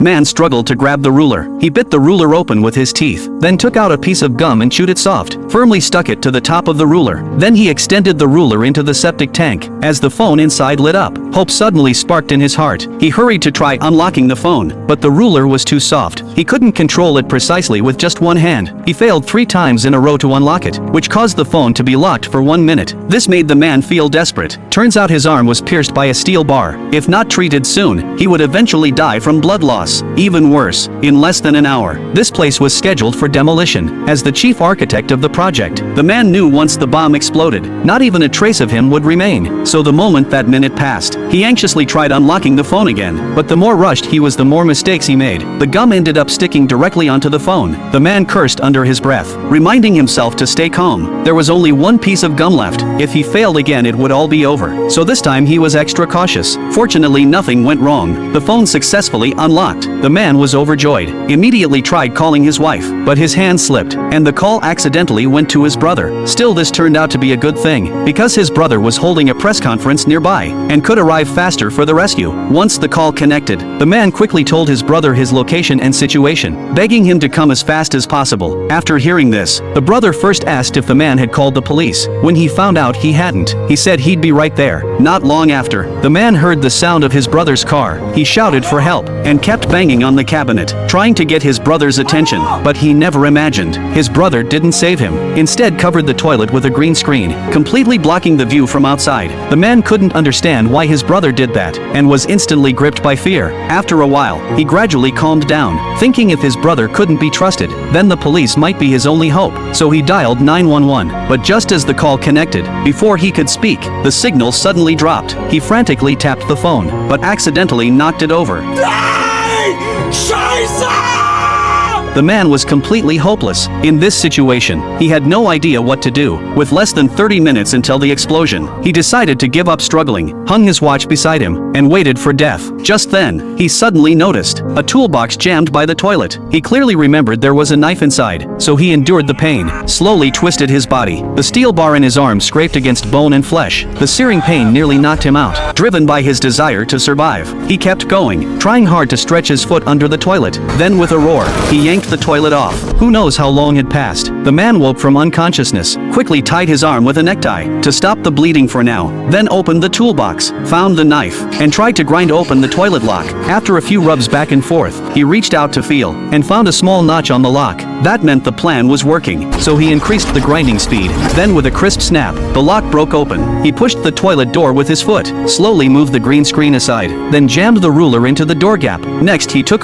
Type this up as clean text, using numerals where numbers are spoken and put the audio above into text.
man struggled to grab the ruler. He bit the ruler open with his teeth, then took out a piece of gum and chewed it soft, firmly stuck it to the top of the ruler. Then he extended the ruler into the septic tank. As the phone inside lit up, hope suddenly sparked in his heart. He hurried to try unlocking the phone, but the ruler was too soft. He couldn't control it precisely with just one hand. He failed 3 times in a row to unlock it, which caused the phone to be locked for 1 minute. This made the man feel desperate. Turns out his arm was pierced by a steel bar. If not treated soon, he would eventually die from blood loss. Even worse, in less than an hour. This place was scheduled for demolition. As the chief architect of the project, the man knew once the bomb exploded, not even a trace of him would remain. So the moment that minute passed, he anxiously tried unlocking the phone again. But the more rushed he was, the more mistakes he made. The gum ended up sticking directly onto the phone. The man cursed under his breath, reminding himself to stay calm. There was only one piece of gum left. If he failed again, it would all be over. So this time he was extra cautious. Fortunately, nothing went wrong. The phone successfully unlocked. The man was overjoyed. Immediately tried calling his wife, but his hand slipped, and the call accidentally went to his brother. Still, this turned out to be a good thing, because his brother was holding a press conference nearby, and could arrive faster for the rescue. Once the call connected, the man quickly told his brother his location and situation, begging him to come as fast as possible. After hearing this, the brother first asked if the man had called the police. When he found out he hadn't, he said he'd be right there. Not long after, the man heard the sound of his brother's car. He shouted for help, and kept banging on the cabinet, trying to get his brother's attention, but he never imagined his brother didn't save him. Instead, covered the toilet with a green screen, completely blocking the view from outside. The man couldn't understand why his brother did that, and was instantly gripped by fear. After a while, he gradually calmed down, thinking if his brother couldn't be trusted, then the police might be his only hope. So he dialed 911, but just as the call connected, before he could speak, the signal suddenly dropped. He frantically tapped the phone, but accidentally knocked it over. The man was completely hopeless. In this situation, he had no idea what to do. With less than 30 minutes until the explosion, he decided to give up struggling, hung his watch beside him, and waited for death. Just then, he suddenly noticed a toolbox jammed by the toilet. He clearly remembered there was a knife inside, so he endured the pain, slowly twisted his body. The steel bar in his arm scraped against bone and flesh. The searing pain nearly knocked him out. Driven by his desire to survive, he kept going, trying hard to stretch his foot under the toilet. Then with a roar, he yanked the toilet off. Who knows how long had passed? The man woke from unconsciousness, quickly tied his arm with a necktie to stop the bleeding for now, then opened the toolbox, found the knife, and tried to grind open the toilet lock. After a few rubs back and forth, he reached out to feel, and found a small notch on the lock. That meant the plan was working, so he increased the grinding speed. Then with a crisp snap, the lock broke open. He pushed the toilet door with his foot, slowly moved the green screen aside, then jammed the ruler into the door gap. Next, he took off